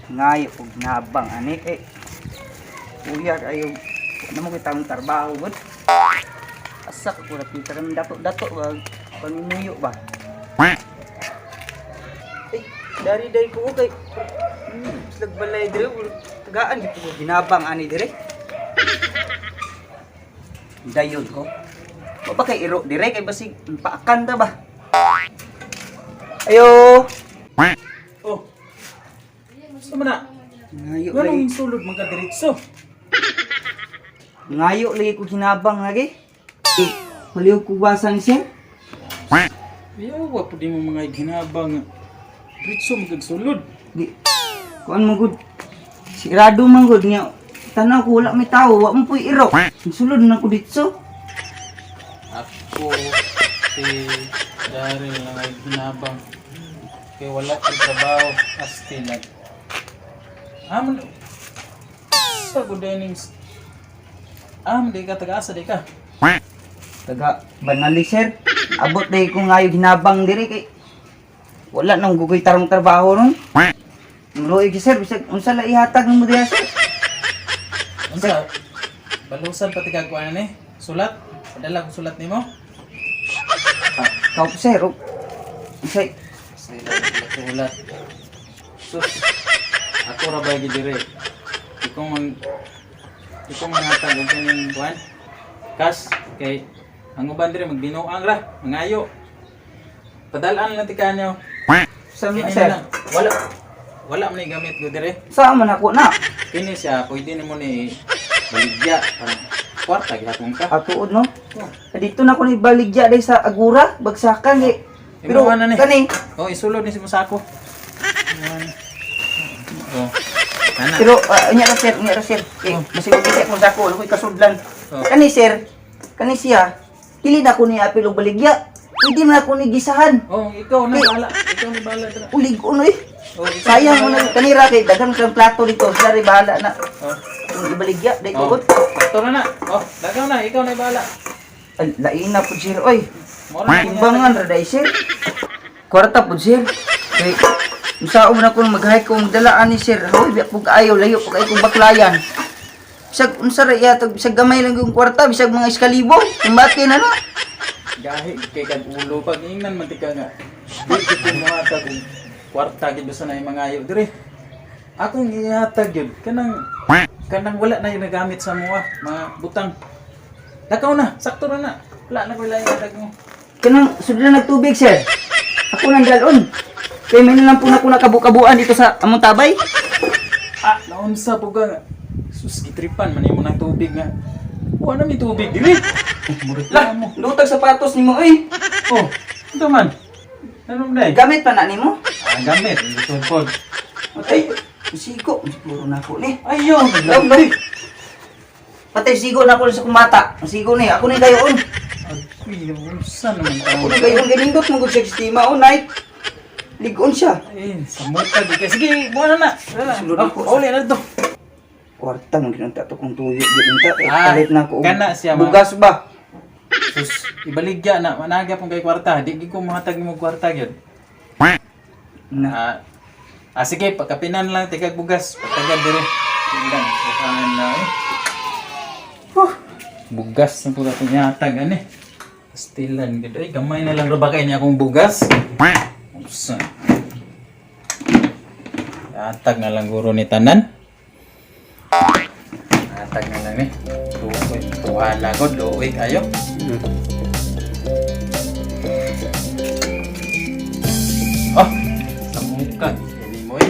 Ngayo og nabang ani kay kuya kayo ano mo kita ang trabaho bud. Asa ko ra kita kan dato wag panimuyo ba. Dari ko kay nagbalay dire tagaan dito ko ginabang ani dire. Dayon ko. O ba kay iro dire kay basig paakan ta ba. Ayo. Oh. Gusto mo na? Ngayo Ganong lagi. sulod magkadiritso. Ngayo lagi ko ginabang lagi. Maliw ko basan siya. Yawa po di mo mga ginabang. Diritso magkagsulod. Di. Kuan mo gud. Sigurado man gud niya. Tanaw ko wala may tao, wa mo puy iro. Sulod na ko ditso. Ako si Daryl na may ginabang. Kaya wala kang trabaho. Astilag. Aman. Sa gudenings. Di ka taga-asa, di ka. Taga banali sir. Abot day ko ngayo ginabang diri kay wala nang gugoy tarong trabaho ron. Muloy gi sir bisag unsa la ihatag mo diha sir. Unsa? Balusan pati kagkuan ni. Sulat. Padala ko sulat nimo. Kau po sir. Unsay Sulat. Sus. Ako ra ba gidire. Ikong mangatag og kaning kuan. Kas kay ang uban dire magbinuang ra, mangayo. Padalaan lang ti kanyo. sa Kini sir? na lang. Wala man ni gamit ko dire. Sa man ako na. Kini siya pwede nimo ni baligya parang kwarta gihapon ka. Atuod no. Oh. Dito na ko ni baligya day sa Agura, bagsakan kay. Pero Imawan na ni. kani Oh, isulod ni si Musako. Oh. Ana. pero nya ra sir. Kay Oh. masig kita ko sa ko, koy kasudlan. Oh. Kani sir, kani siya. Dili na ko ni apil og baligya. Pwede man ako ni gisahan. Oh, ikaw na bala. Ikaw na bala dira. Ulig ko no eh. Oh, ikaw Sayang mo bala. na kanira kay daghang kang plato dito. Dari bahala na. Oh. Kung ibaligya day Oh. ko. Ito na na. Oh, dagaw na, ikaw na bala. Ay, lain na po sir. Oy, Mora na timbangan ra day sir. Kwarta po sir. Kay usaon na ko mag-hike ko magdalaan ni sir. Hoy, biya pug ayaw layo pug ay kong baklayan. Bisag unsa ra iya bisag gamay lang yung kwarta, bisag mga iskalibo. Kumbati na na. gahi kay kag ulo pag ingnan man tika nga. Di ko mohatag og kwarta gid sa nay mangayo dire. Akong gihatag gyud kanang wala na yung nagamit sa mga butang. Dakaw na, sakto na na. Wala na ko ihatag mo. Kanang sudlan nagtubig sir. Ako nang dalon. Kay may nalang po na ko nakabu-kabuan dito sa among tabay. Naunsa po ka nga. Sus, gitripan man imo ng tubig nga. Wala na may tubig dire. Murit Lah, mo. lutag sapatos nimo oy. Oh, ito man. Anong day? Gamit pa na nimo? Gamit. Ito po. Patay. Sigo, siguro na ko ni. Ayaw. Law. Patay sigo na ko sa kumata. Sigo ni, ako ni gayon. Ay, unsa naman Ako tao. ni gayon ganindot mo gud sa sistema o night. Ligon siya. Sa muta di ka. Sige, buwan na na. Sulod ako. Uli na to. Kwarta mo ginanta to kung tuyo gyud unta. Ah, Palit na ko. kana siya, ma. Bugas ba? Sus, ibaligya na. Managa pong kay kwarta. Di ko mahatag mo kwarta yun. Na. Sige, pagkapinan lang. Tigag bugas. Pagtagad dire. Tingnan. Sukahan na eh. Bugas na po natin yatag. Ano eh. Pastilan. Ay, gamay na lang. Ba kayo niya akong bugas? Usa. Yatag na lang guro ni Tanan. Yatag na lang eh. Tuwala ko. Luoy kayo. Oh! Sa muka. Hindi mo eh.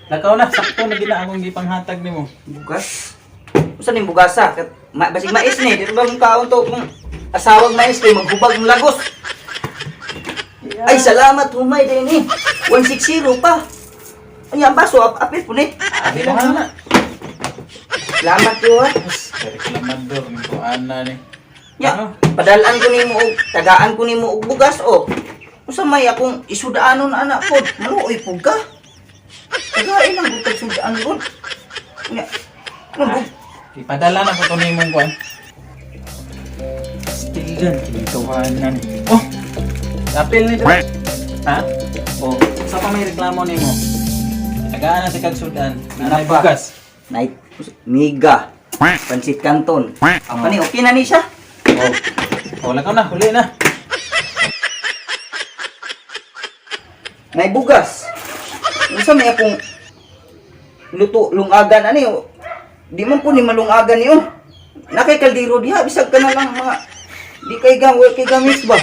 Lakaw na. Sakto na gina akong gipanghatag ni mo. Bugas. Usa ning bugasa? Basig mais ni, dito ba mong kaon to kung asawag mais kay maghubag ng lagos. Ay salamat humay din ni. 160 pa. Ay ang baso apil po ni. Abi lang na. Salamat yo ha. Reklamador ni ko ana ni. Ya, padalaan ko nimo og tagaan ko nimo og bugas o. Usa may akong isudaanon anak ko. Maluoy pug ka. Tagain ang butag sudaan ko. Nya. Ano ba? Ipadala na ko to nimong kuan. Stilan kinituhanan. Oh. Apil ni Ha? Oh, sa pa may reklamo nimo? tagaan na si Kagsudan. Ano Nanay pa? bugas. Night, miga, pansit canton. Apa ni, okay na ni siya? Oh. Wala ka na, huli na. Nay bugas. Unsa may akong luto lungagan ani oh. Di man po ni malungagan niyo. Nakay kaldero diha bisag ka na lang mga di kay gamis ba.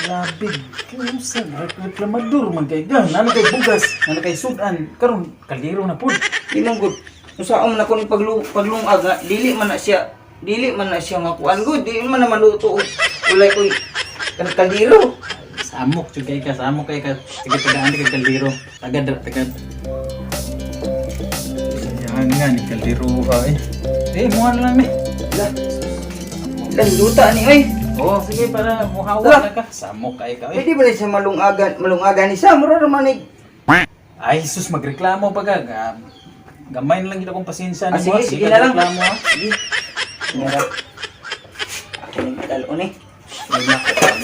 Labig. Kaya sa reklamador man kay gan. Nana kay bugas. Nana kay sudan. Karon kaldero na pud. Di man gud. Usaon na ko ni paglungag nga dili man na siya nga kuan gud. Di man na maluto og ulay koy kaldero. Samok jud kay ka. Samok kay ka. Tiga-tigaan kay kaldero. Tagad. Sayang nga ni kaldero ay. Muhan lang ni. Lang duta ni oy. Oh, sige para muhawa Wala. na ka. Samok kay ka. Pwede ba ni siya malungagan ni sa mura naman ni. Ay, sus, magreklamo pa ka. Gamay na lang gina kong pasensya ni Sige, boss. sige na lang. Reklamo ha. Sige. Nga ako ni madalo ni.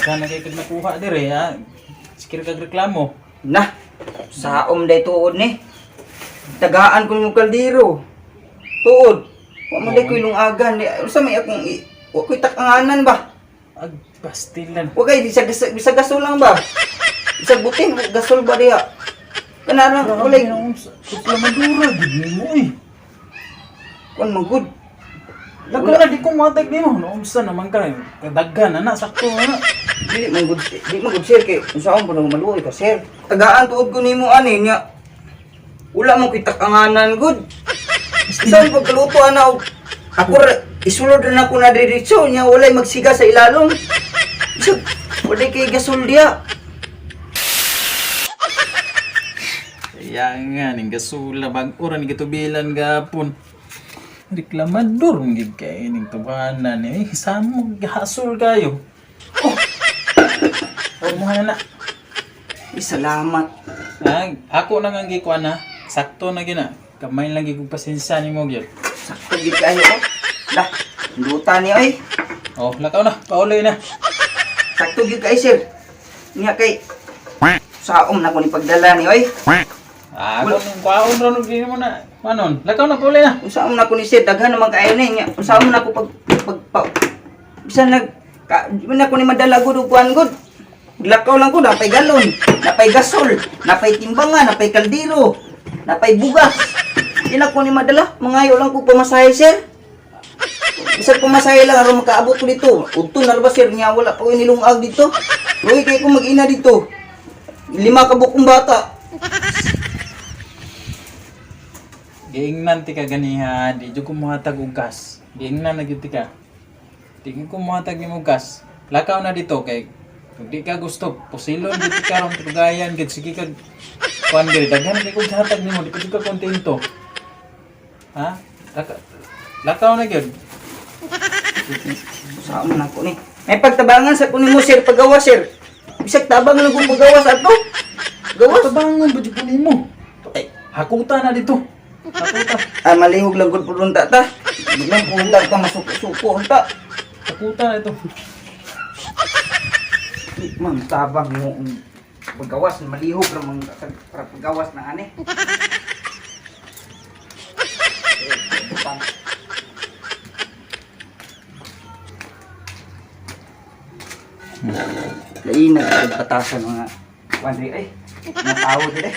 Sana kayo kag nakuha dire ha. Sikir kag reklamo. Nah, saom day tuod ni. Tagaan ko yung kaldero. Tuod. Wa mo day ko lungagan. Unsa may akong wa ko'y takanganan ba? Ag, pastilan. Wa kay bisag gasol lang ba? Bisag butin gasol ba diha? Kana lang walay Reklamadura, gid mo eh. kun magud. Lago na di ko matag ni mo. Naunsa naman ka. Kadaghan na sakto na. Di man gud sir kay unsaon pa nang maluoy ka sir. Tagaan tuod ko nimo ani nya. Wala mo ko'y takanganan gud. Saan pagkaluto ana og ako isulod na ako na diretso nya walay magsiga sa ilalom. Bisag wala kay gasol diha. Kaya nga, ning gasula, bag-ura, ning gatubilan gapon. Reklamador, gid kay ning tubanan eh. Samog, hasol kayo. Oh! Huwag mo na. Salamat. Ako na nga gikuan na. Sakto na gina. Kamay lang gigong pasensya ni mo gyud. Sakto gid kayo oh. Lah, duta ni oy. Oh, lakaw na, pauloy na. Sakto gid kay sir. Nya kay saom na ko ni pagdala ni oy. Ako nung kwaon ron di mo na. Manon, lakaw na pauloy na. Unsaon na ko ni sir daghan naman kayo ni nya. Unsaon na ko pag bisan di man ako ni madala gud og kuan gud. Lakaw lang ko napay galon, napay gasol, napay timbangan, napay kaldero, napay bugas. Di na ko ni madala, mangayo lang ko pamasahe sir. Isang pamasahe lang aron makaabot ko dito. Udto na ba sir nya wala pa ko nilungag dito. Lugi kay ko mag-ina dito. 5 ka bukong bata. Giingnan ti ka ganiha, di jud ko mohatag og gas. Giingnan na gyud ti ka. Di ko mohatag nimo gas. Lakaw na dito kay kung di ka gusto, pusilon gyud ti karon tugayan gyud sige kag kuan gyud daghan kay kog hatag nimo, di pa jud ka kontento. Ha? Lakaw na gyud. Saan na ko ni? May pagtabangan sa kunin mo sir pagawas sir. Bisag tabang lang kung pagawas ato. Gawas. Tabangon ba jud ko nimo? Ay, Hakuta na dito. Hakuta. malihog lang gud pudunta ta. Biglang punta ka masuko-suko unta. Hakuta na ito. Man tabang mo paggawas malihog ra man para paggawas na ani. Lain na patasan mga kuan ay mga tao dire.